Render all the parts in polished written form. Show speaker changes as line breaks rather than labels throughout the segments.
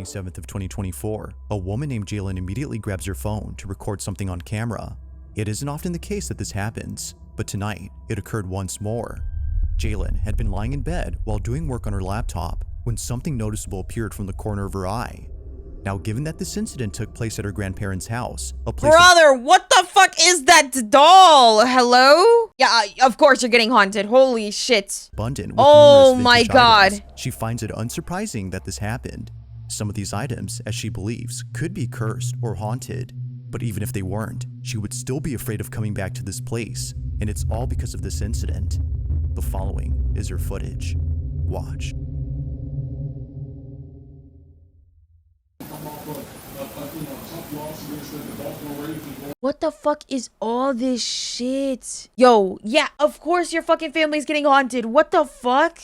27th of 2024, a woman named Jalen immediately grabs her phone to record something on camera. It isn't often the case that this happens, but tonight, it occurred once more. Jalen had been lying in bed while doing work on her laptop when something noticeable appeared from the corner of her eye. Now, given that this incident took place at her grandparents' house,
Brother, what the fuck is that doll? Hello? Yeah, of course you're getting haunted. Holy shit.
Abundant with
oh
numerous
my
vintage
god.
items, she finds it unsurprising that this happened. Some of these items, as she believes, could be cursed or haunted. But even if they weren't, she would still be afraid of coming back to this place, and it's all because of this incident. The following is her footage. Watch.
What the fuck is all this shit? Yo, yeah, of course your fucking family's getting haunted. What the fuck?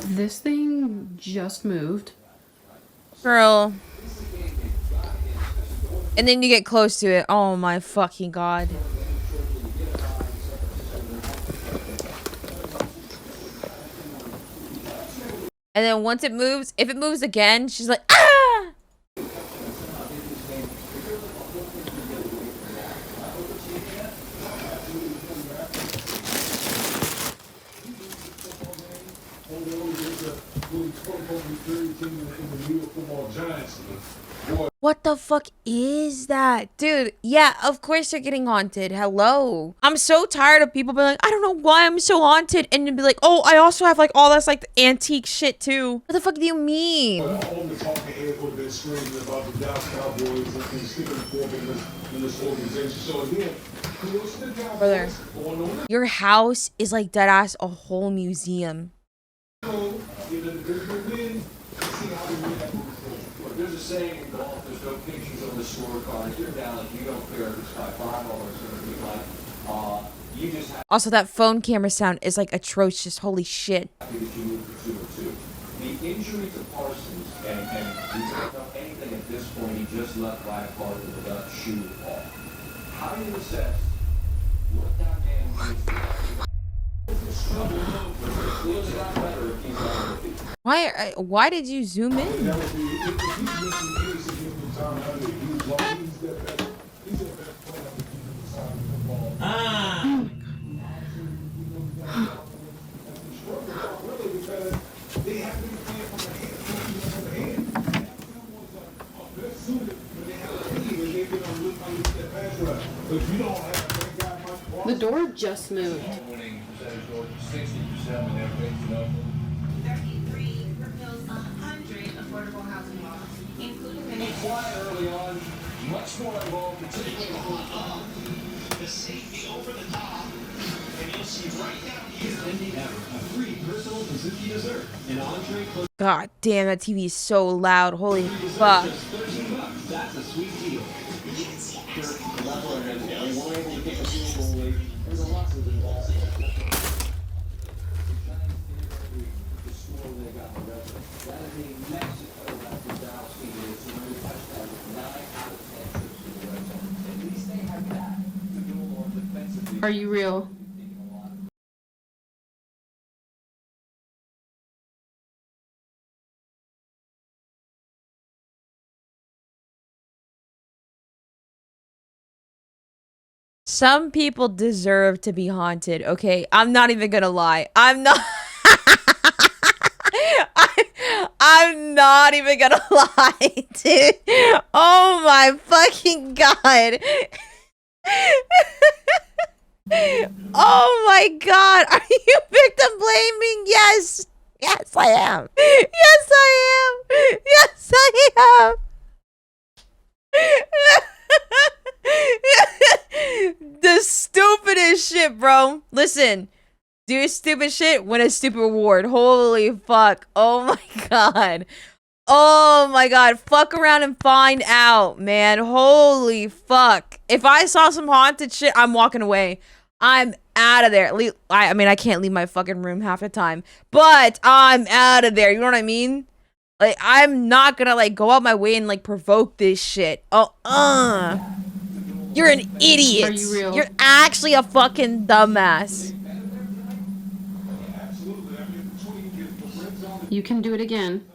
This thing just moved.
Girl. And then you get close to it. Oh my fucking god. And then once it moves, if it moves again, she's like, ah! What the fuck is that? Dude, yeah, of course you're getting haunted. Hello. I'm so tired of people being like, I don't know why I'm so haunted. And then be like, oh, I also have like all this like antique shit too. What the fuck do you mean? Brother, your house is like dead ass a whole museum.
There's a saying in golf, there's no pictures on the scorecard. If you're down, like, you don't care if it's by $5 or something like, you just have
Also, that phone camera sound is like atrocious. Holy shit.
to you move for 2 or 2. The injury to Parsons, and we don't know anything at this point, he just left by a car with a shoe off. How do you assess what that man feels a lot better if he's on the feet?
Why did you zoom in?
The door just moved.
33 propels 100 affordable housing laws, including
Early on, much more involved, particularly
the safety over the top, and you'll see right down here. A free personal Suzuki dessert, an entree.
God damn, that TV is so loud. Holy fuck.
$13. That's a sweet deal.
Are you real?
Some people deserve to be haunted, okay? I'm not even gonna lie. I'm not even gonna lie, dude. Oh my fucking god. Oh my god. Are you victim blaming? Yes. Yes, I am. Yes, I am. Yes, I am. The stupidest shit, bro. Listen, do stupid shit, win a stupid reward. Holy fuck. Oh my god. Oh my god. Fuck around and find out, man. Holy fuck. If I saw some haunted shit, I'm walking away. I'm out of there. I mean, I can't leave my fucking room half the time, but I'm out of there. You know what I mean? Like, I'm not gonna, like, go out my way and, like, provoke this shit. You're an idiot.
Are you real?
You're actually a fucking dumbass.
You can do it again.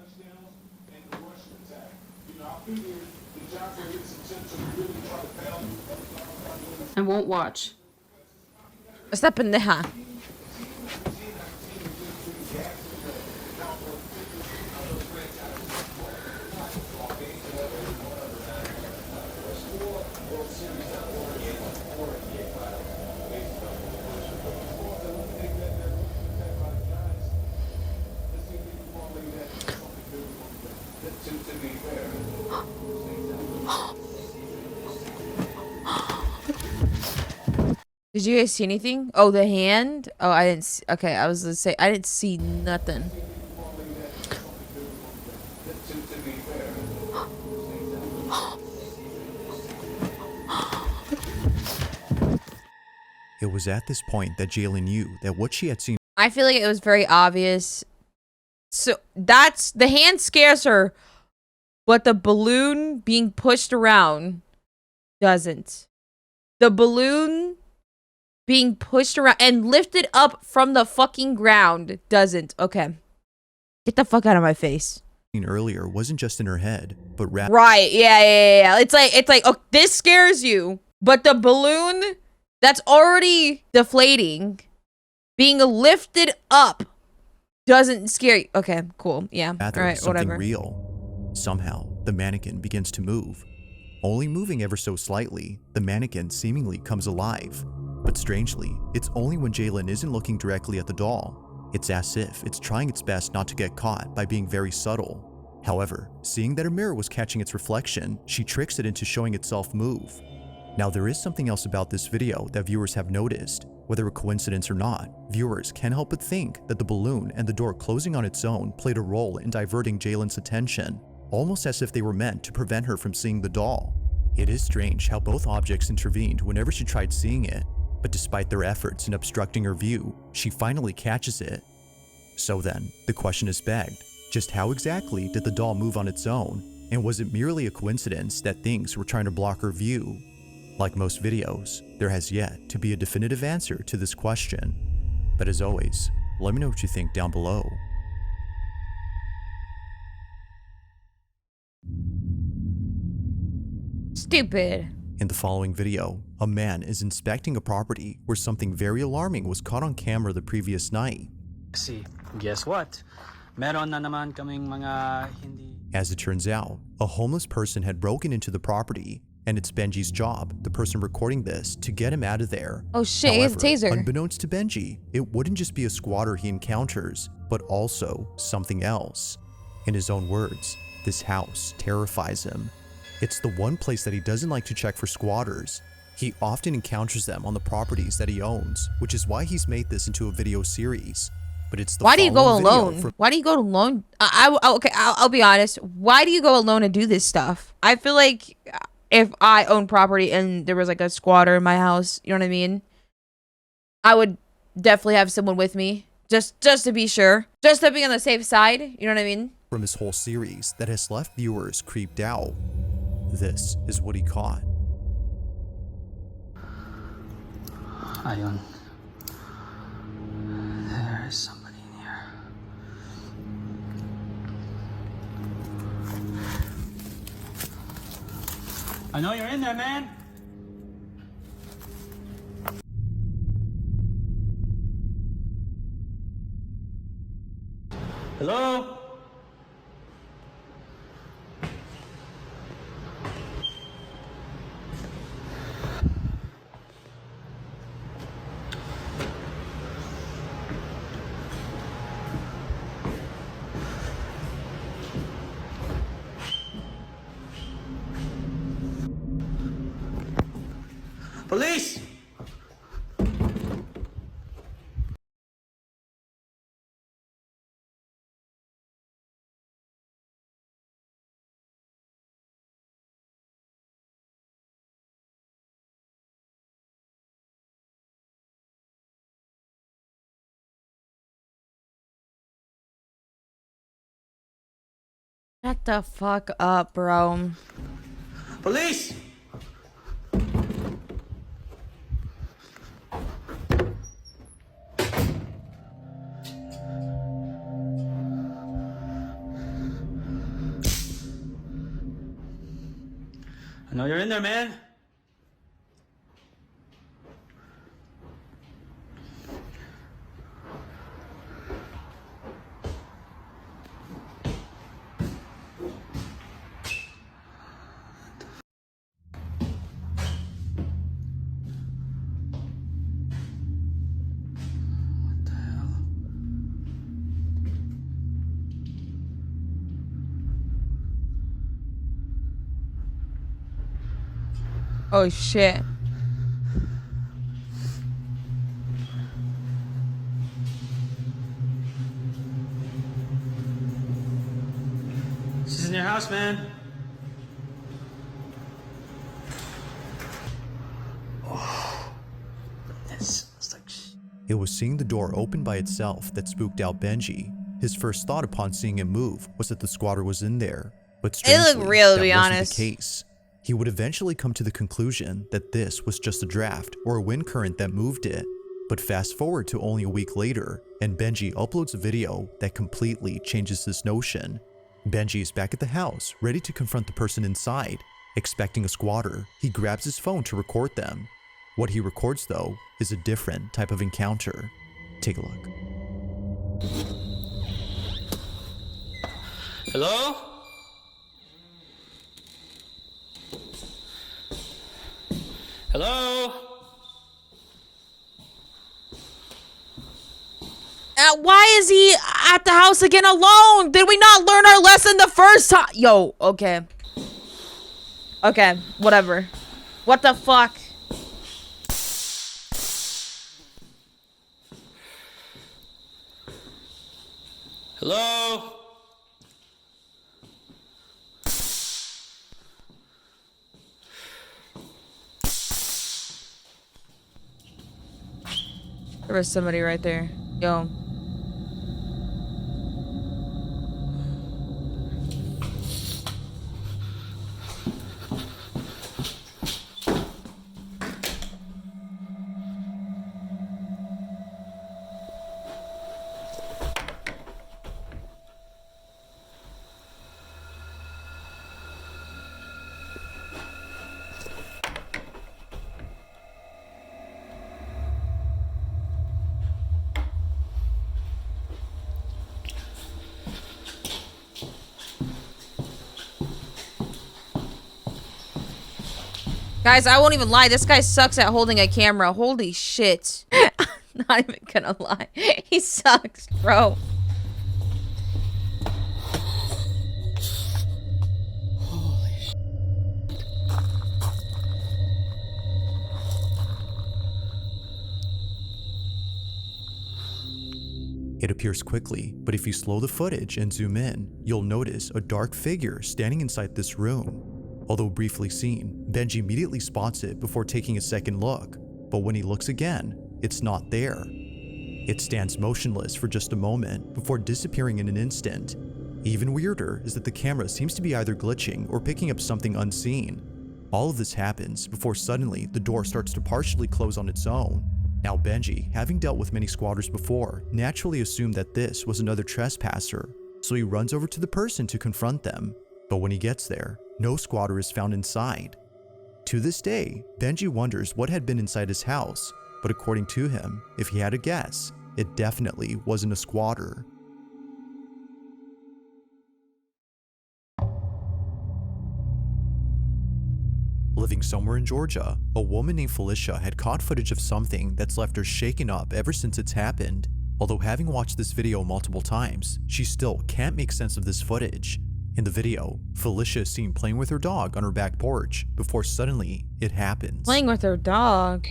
I won't watch.
Esta pendeja. Did you guys see anything? Oh, the hand? Oh, I didn't see. Okay, I was gonna say, I didn't see nothing.
It was at this point that Jalen knew that what she had seen
I feel like it was very obvious. So that's the hand scares her, but the balloon being pushed around doesn't. The balloon being pushed around and lifted up from the fucking ground doesn't. Okay. Get the fuck out of my face.
earlier wasn't just in her head, but rather
Right. Yeah. It's like, oh, this scares you, but the balloon that's already deflating being lifted up doesn't scare you. Okay, cool. Yeah. All right,
something
whatever.
real. Somehow, the mannequin begins to move. Only moving ever so slightly, the mannequin seemingly comes alive. But strangely, it's only when Jalen isn't looking directly at the doll. It's as if it's trying its best not to get caught by being very subtle. However, seeing that a mirror was catching its reflection, she tricks it into showing itself move. Now, there is something else about this video that viewers have noticed. Whether a coincidence or not, viewers can't help but think that the balloon and the door closing on its own played a role in diverting Jalen's attention, almost as if they were meant to prevent her from seeing the doll. It is strange how both objects intervened whenever she tried seeing it, but despite their efforts in obstructing her view, she finally catches it. So then, the question is begged, just how exactly did the doll move on its own, and was it merely a coincidence that things were trying to block her view? Like most videos, there has yet to be a definitive answer to this question. But as always, let me know what you think down below.
Stupid.
In the following video, a man is inspecting a property where something very alarming was caught on camera the previous night.
See, guess what? Meron na naman kaming mga hindi...
As it turns out, a homeless person had broken into the property, and it's Benji's job, the person recording this, to get him out of there.
Oh shit, he has a taser.
Unbeknownst to Benji, it wouldn't just be a squatter he encounters, but also something else. In his own words, this house terrifies him. It's the one place that he doesn't like to check for squatters. He often encounters them on the properties that he owns, which is why he's made this into a video series. But it's the
Why do you go
following video
alone?
from
Why do you go alone? Okay, I'll be honest. Why do you go alone and do this stuff? I feel like if I owned property and there was like a squatter in my house, you know what I mean? I would definitely have someone with me. Just to be sure. Just to be on the safe side, you know what I mean?
from his whole series that has left viewers creeped out. This is what he caught.
Ayun. There is somebody in here. I know you're in there, man. Hello? Police!
Shut the fuck up, bro.
Police! I know you're in there, man.
Oh shit.
She's in your house, man. Oh, this looks like
It was seeing the door open by itself that spooked out Benji. His first thought upon seeing it move was that the squatter was in there, but strangely,
looked real, to
that
be
wasn't
honest.
the case. He would eventually come to the conclusion that this was just a draft or a wind current that moved it. But fast forward to only a week later, and Benji uploads a video that completely changes this notion. Benji is back at the house, ready to confront the person inside. Expecting a squatter, he grabs his phone to record them. What he records, though, is a different type of encounter. Take a look.
Hello? Hello?
Why is he at the house again alone? Did we not learn our lesson the first time? Yo, okay. Okay, whatever. What the fuck?
Hello?
There was somebody right there. Yo. Guys, I won't even lie. This guy sucks at holding a camera. Holy shit. I'm not even gonna lie. He sucks, bro.
It appears quickly, but if you slow the footage and zoom in, you'll notice a dark figure standing inside this room. Although briefly seen, Benji immediately spots it before taking a second look, but when he looks again, it's not there. It stands motionless for just a moment before disappearing in an instant. Even weirder is that the camera seems to be either glitching or picking up something unseen. All of this happens before suddenly the door starts to partially close on its own. Now Benji, having dealt with many squatters before, naturally assumed that this was another trespasser, so he runs over to the person to confront them. But when he gets there, no squatter is found inside. To this day, Benji wonders what had been inside his house, but according to him, if he had a guess, it definitely wasn't a squatter. Living somewhere in Georgia, a woman named Felicia had caught footage of something that's left her shaken up ever since it's happened. Although having watched this video multiple times, she still can't make sense of this footage. In the video, Felicia is seen playing with her dog on her back porch before suddenly it happens.
Playing with her dog.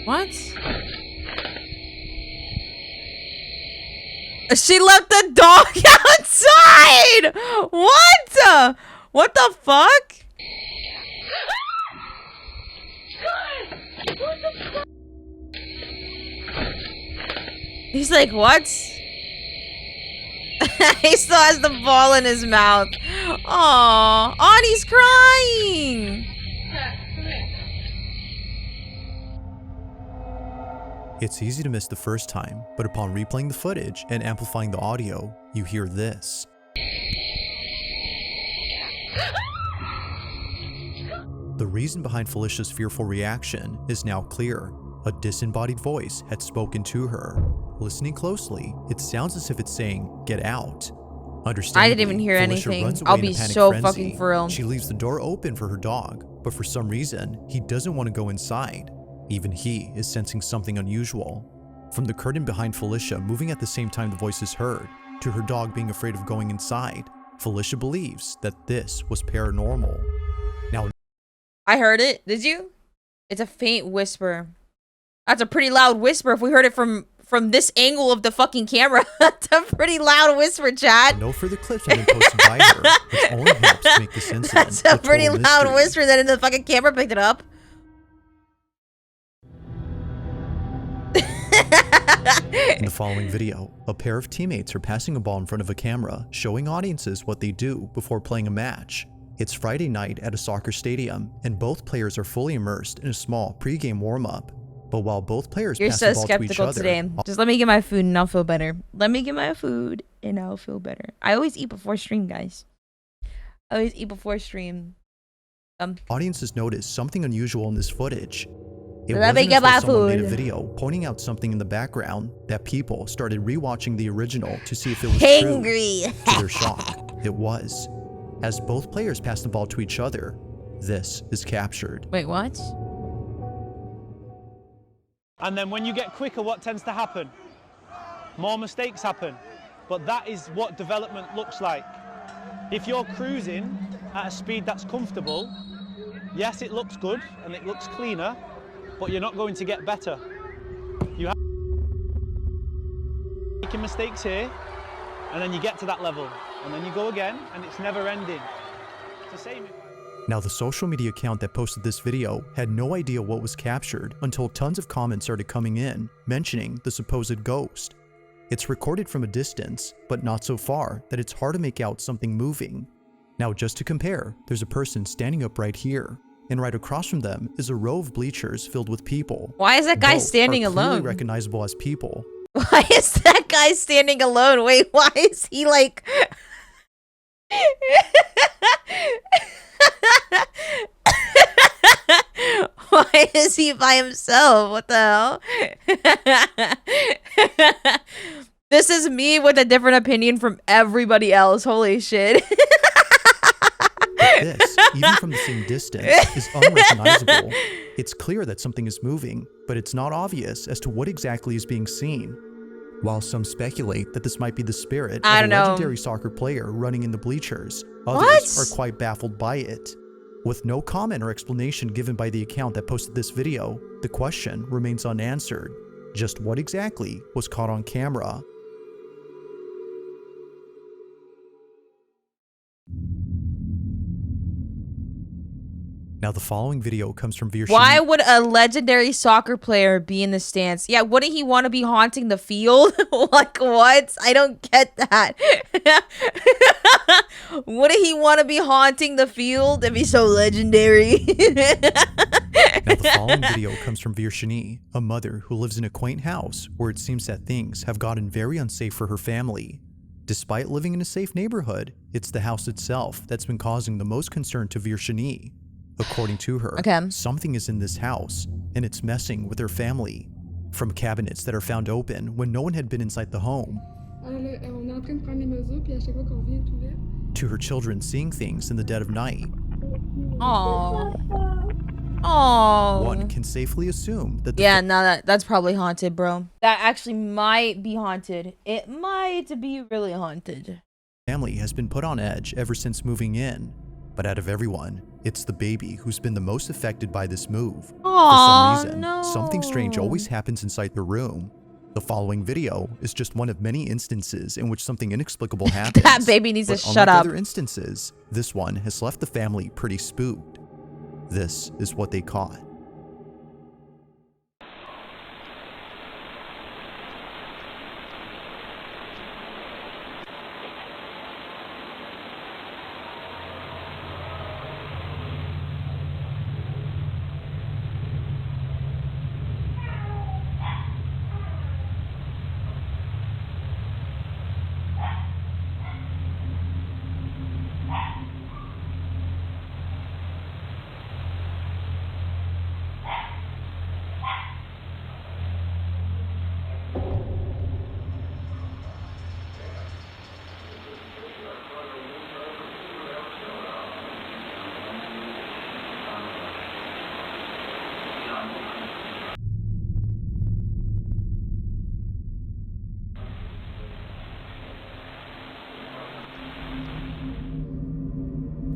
What? She left the dog outside! What the fuck? He's like, what? He still has the ball in his mouth. Aww. Oh, and he's crying.
It's easy to miss the first time, but upon replaying the footage and amplifying the audio, you hear this. The reason behind Felicia's fearful reaction is now clear. A disembodied voice had spoken to her. Listening closely, it sounds as if it's saying, "Get out."
I didn't even hear
Felicia
anything.
runs away
I'll
in a
be
panic
so
frenzy.
fucking for real.
She leaves the door open for her dog, but for some reason, he doesn't want to go inside. Even he is sensing something unusual. From the curtain behind Felicia moving at the same time the voice is heard, to her dog being afraid of going inside, Felicia believes that this was paranormal. Now,
I heard it. Did you? It's a faint whisper. That's a pretty loud whisper if we heard it from this angle of the fucking camera. That's a pretty loud whisper, Chad.
no further clips have been posted by her, which only helps make this incident
That's a pretty
total
loud
mystery.
whisper that in the fucking camera picked it up.
In the following video, a pair of teammates are passing a ball in front of a camera, showing audiences what they do before playing a match. It's Friday night at a soccer stadium, and both players are fully immersed in a small pre-game warm-up. But while both players
You're
pass
so
the ball to each
skeptical
other,
today. Just let me get my food and I'll feel better. Let me get my food and I'll feel better. I always eat before stream, guys. I always eat before stream.
audiences notice something unusual in this footage. It
Let me
wasn't
get
until
my
someone made a
food.
video pointing out something in the background that people started rewatching the original to see if it was
Hangry.
true. To their shock, it was. As both players pass the ball to each other, this is captured.
Wait, what?
And then when you get quicker, what tends to happen? More mistakes happen. But that is what development looks like. If you're cruising at a speed that's comfortable, yes, it looks good and it looks cleaner, but you're not going to get better. You have making mistakes here, and then you get to that level, and then you go again, and it's never ending. It's the same.
Now, the social media account that posted this video had no idea what was captured until tons of comments started coming in, mentioning the supposed ghost. It's recorded from a distance, but not so far that it's hard to make out something moving. Now, just to compare, there's a person standing up right here, and right across from them is a row of bleachers filled with people.
Why is that guy
Both
standing
are clearly
alone?
recognizable as people.
Why is that guy standing alone? Wait, why is he like... Why is he by himself? What the hell? This is me with a different opinion from everybody else. Holy shit.
This, even from the same distance, is unrecognizable. It's clear that something is moving, but it's not obvious as to what exactly is being seen. While some speculate that this might be the spirit of a legendary soccer player running in the bleachers, others are quite baffled by it. With no comment or explanation given by the account that posted this video, the question remains unanswered. Just what exactly was caught on camera? Now, the following video comes from Vanishing.
Why would a legendary soccer player be in the stands? Yeah, wouldn't he want to be haunting the field? Like, what? I don't get that. Wouldn't he want to be haunting the field if he's so legendary?
Now, the following video comes from Vanishing, a mother who lives in a quaint house where it seems that things have gotten very unsafe for her family. Despite living in a safe neighborhood, it's the house itself that's been causing the most concern to Vanishing. According to her, something is in this house, and it's messing with her family. From cabinets that are found open when no one had been inside the home, to her children seeing things in the dead of night.
Aww. Aww.
One can safely assume that the
that's probably haunted, bro. That actually might be haunted. It might be really haunted.
family has been put on edge ever since moving in. But out of everyone, it's the baby who's been the most affected by this move.
Aww,
For some reason, something strange always happens inside the room. The following video is just one of many instances in which something inexplicable happens.
That baby needs to
but
shut
unlike
up.
other instances, this one has left the family pretty spooked. This is what they caught.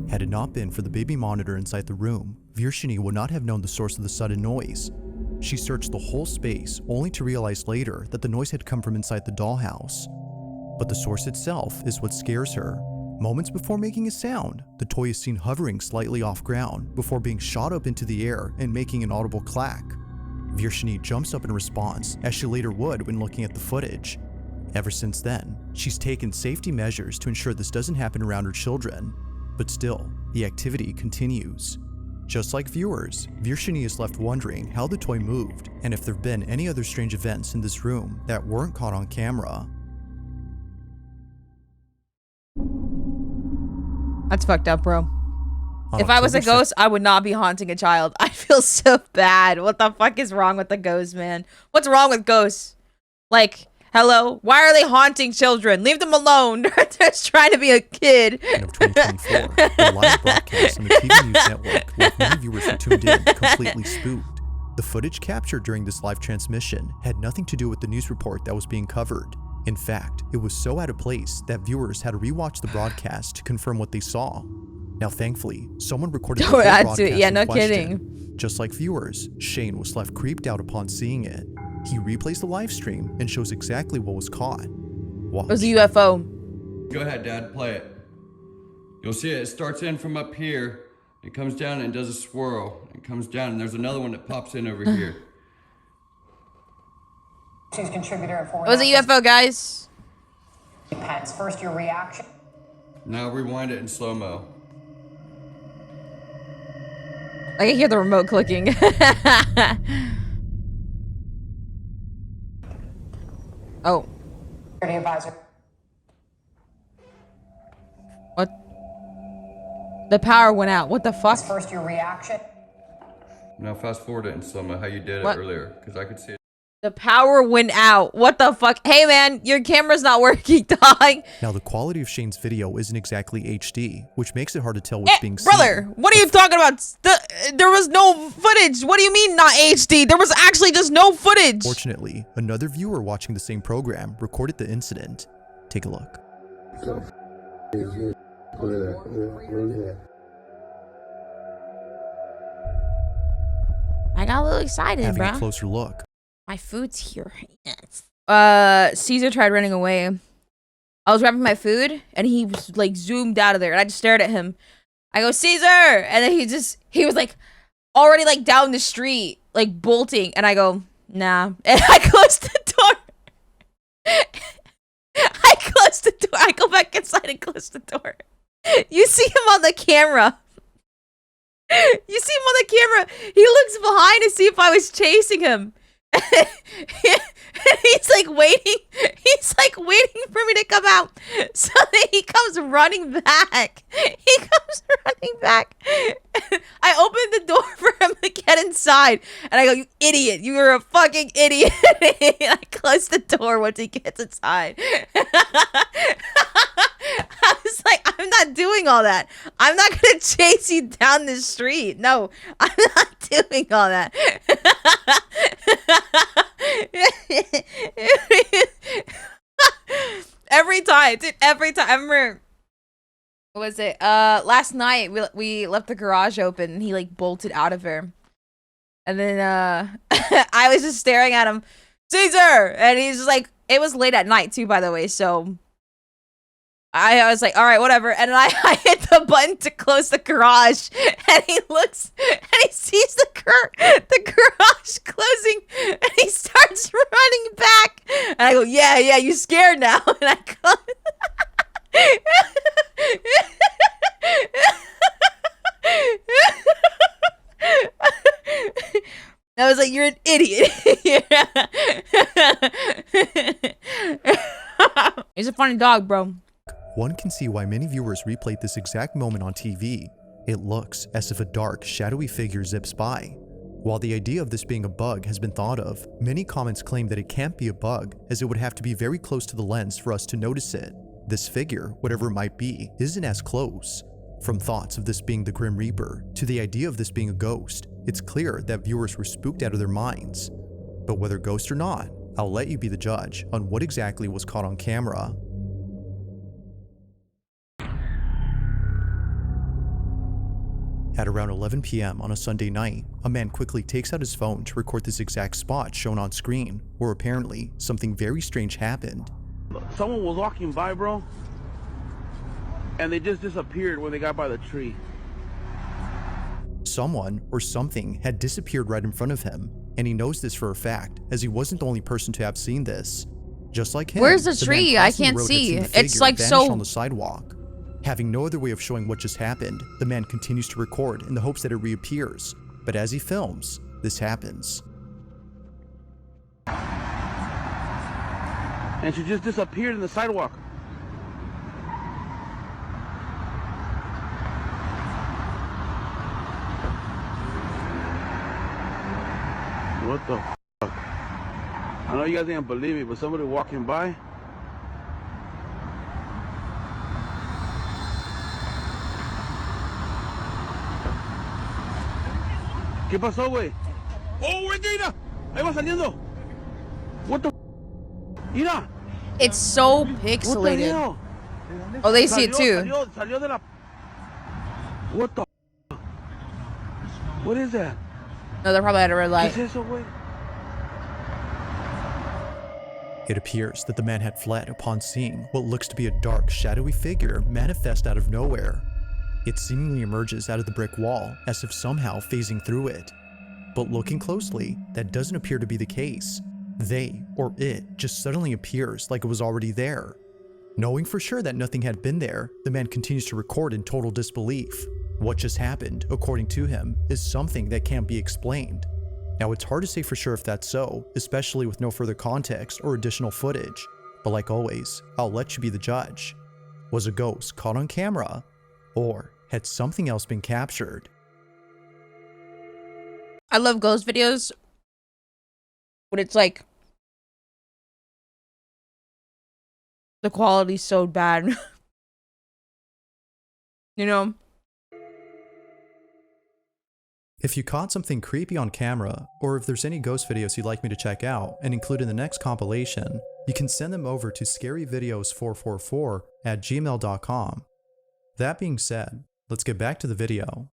Had it not been for the baby monitor inside the room, Vanishing would not have known the source of the sudden noise. She searched the whole space, only to realize later that the noise had come from inside the dollhouse. But the source itself is what scares her. Moments before making a sound, the toy is seen hovering slightly off ground before being shot up into the air and making an audible clack. Vanishing jumps up in response, as she later would when looking at the footage. Ever since then, she's taken safety measures to ensure this doesn't happen around her children. But still, the activity continues. Just like viewers, Vanishing is left wondering how the toy moved and if there have been any other strange events in this room that weren't caught on camera.
That's fucked up, bro.
On
If I was a
October
ghost, I would not be haunting a child. I feel so bad. What the fuck is wrong with the ghosts, man? What's wrong with ghosts? Like, hello? Why are they haunting children? Leave them alone. They're just trying to be a kid.
In of 2024, the live broadcast on the TV News Network left many viewers who tuned in completely spooked. The footage captured during this live transmission had nothing to do with the news report that was being covered. In fact, it was so out of place that viewers had to rewatch the broadcast to confirm what they saw. Now, thankfully, someone recorded the full broadcast
Yeah,
in
no
question.
kidding.
Just like viewers, Shane was left creeped out upon seeing it. He replays the live stream and shows exactly what was caught. Watch.
It was a UFO.
Go ahead, Dad, play it. You'll see it starts in from up here, it comes down and does a swirl. It comes down and there's another one that pops in over here.
Contributor at
It was a UFO, guys.
Pence. First, your reaction.
Now rewind it in slow-mo.
I can hear the remote clicking. Oh.
Security advisor.
What? The power went out. What the fuck?
First, your reaction.
Now fast forward it in slow-mo, how you did
What?
it earlier, because I could see it.
The power went out. What the fuck? Hey, man, your camera's not working, dog.
Now, the quality of Shane's video isn't exactly HD, which makes it hard to tell what's being
brother,
seen.
what are you talking about? There was no footage. What do you mean not HD? There was actually just no footage.
Fortunately, another viewer watching the same program recorded the incident. Take a look.
I got a little excited,
Having
bro.
a closer look.
My food's here. Yes. Caesar tried running away. I was grabbing my food and he was like zoomed out of there and I just stared at him. I go, Caesar! And then he was like already like down the street, like bolting. And I go, nah. And I closed the door. I closed the door. I go back inside and close the door. You see him on the camera. You see him on the camera. He looks behind to see if I was chasing him. He's like waiting. He's like waiting for me to come out. So then he comes running back. He comes running back. I opened the door for him to get inside. And I go, you idiot. You are a fucking idiot. And I close the door once he gets inside. I was like, I'm not doing all that. I'm not going to chase you down the street. No, I'm not doing all that. Every time, dude, every time. I remember, what was it? Last night we left the garage open and he like bolted out of there. And then I was just staring at him Caesar! And he's just like, it was late at night too, by the way, so I was like, all right, whatever. And I hit the button to close the garage, and he looks and he sees the garage closing, and he starts running back. And I go, yeah, you scared now? And I go, I was like, you're an idiot. He's a funny dog, bro.
One can see why many viewers replayed this exact moment on TV. It looks as if a dark, shadowy figure zips by. While the idea of this being a bug has been thought of, many comments claim that it can't be a bug, as it would have to be very close to the lens for us to notice it. This figure, whatever it might be, isn't as close. From thoughts of this being the Grim Reaper to the idea of this being a ghost, it's clear that viewers were spooked out of their minds. But whether ghost or not, I'll let you be the judge on what exactly was caught on camera. At around 11 p.m. on a Sunday night, a man quickly takes out his phone to record this exact spot shown on screen, where apparently something very strange happened.
Someone was walking by, bro, and they just disappeared when they got by the tree.
Someone or something had disappeared right in front of him, and he knows this for a fact, as he wasn't the only person to have seen this. Just like him,
where's the
man
tree? I
crossing the
can't
road had
see.
seen the
It's
figure
like
vanish
so
on the sidewalk. Having no other way of showing what just happened, the man continues to record in the hopes that it reappears. But as he films, this happens.
And she just disappeared in the sidewalk. What the fuck? I know you guys didn't believe me, but somebody walking by. ¿Qué pasó, güey? Oh, güey, mira. Ahí va saliendo. What the? Mira.
It's so
What the
pixelated.
hell?
Oh, they see it too.
Salió de la... What the? What is that?
No, they're probably at a red
¿Qué
light.
es eso, güey?
It appears that the man had fled upon seeing what looks to be a dark, shadowy figure manifest out of nowhere. It seemingly emerges out of the brick wall as if somehow phasing through it. But looking closely, that doesn't appear to be the case. They, or it, just suddenly appears like it was already there. Knowing for sure that nothing had been there, the man continues to record in total disbelief. What just happened, according to him, is something that can't be explained. Now, it's hard to say for sure if that's so, especially with no further context or additional footage. But like always, I'll let you be the judge. Was a ghost caught on camera? Or had something else been captured?
I love ghost videos, but it's like the quality's so bad. You know?
If you caught something creepy on camera, or if there's any ghost videos you'd like me to check out and include in the next compilation, you can send them over to scaryvideos444@gmail.com. That being said, let's get back to the video.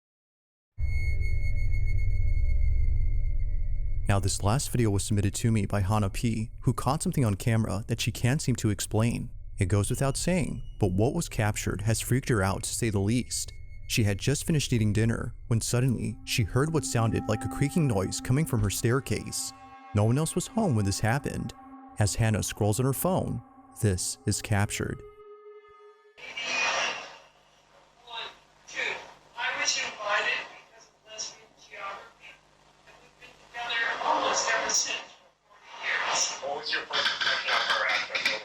Now, this last video was submitted to me by Hannah P, who caught something on camera that she can't seem to explain. It goes without saying, but what was captured has freaked her out to say the least. She had just finished eating dinner when suddenly she heard what sounded like a creaking noise coming from her staircase. No one else was home when this happened. As Hannah scrolls on her phone, this is captured.
I was invited because of lesbian geography, and we've been together almost ever since for 40 years. What was your first impression of her after?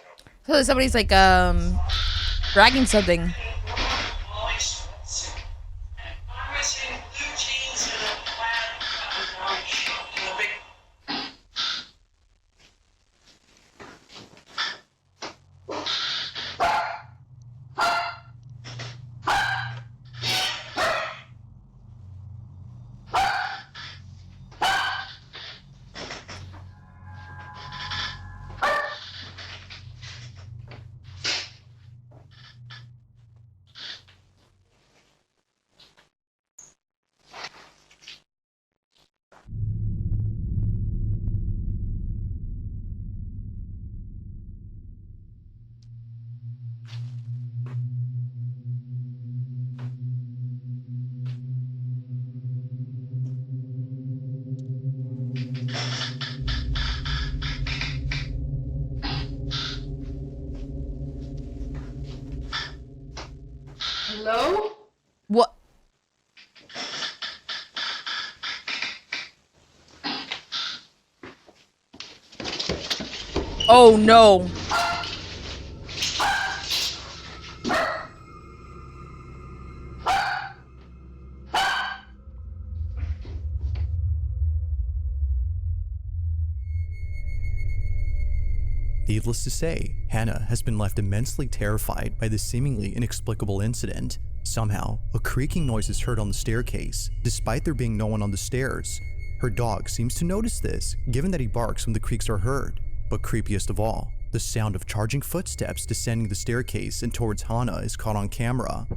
So somebody's like, dragging something.
I was in blue jeans and a plaid orange and a big.
Hello?
What? Oh no.
Needless to say, Hannah has been left immensely terrified by this seemingly inexplicable incident. Somehow, a creaking noise is heard on the staircase, despite there being no one on the stairs. Her dog seems to notice this, given that he barks when the creaks are heard. But creepiest of all, the sound of charging footsteps descending the staircase and towards Hannah is caught on camera.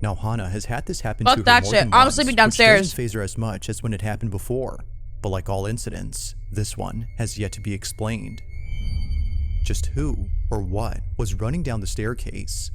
Now Hannah has had this happen to her
Fuck that
more
shit.
than
I'm
once,
sleeping
which
downstairs.
doesn't faze her as much as when it happened before. But like all incidents, this one has yet to be explained. Just who or what was running down the staircase?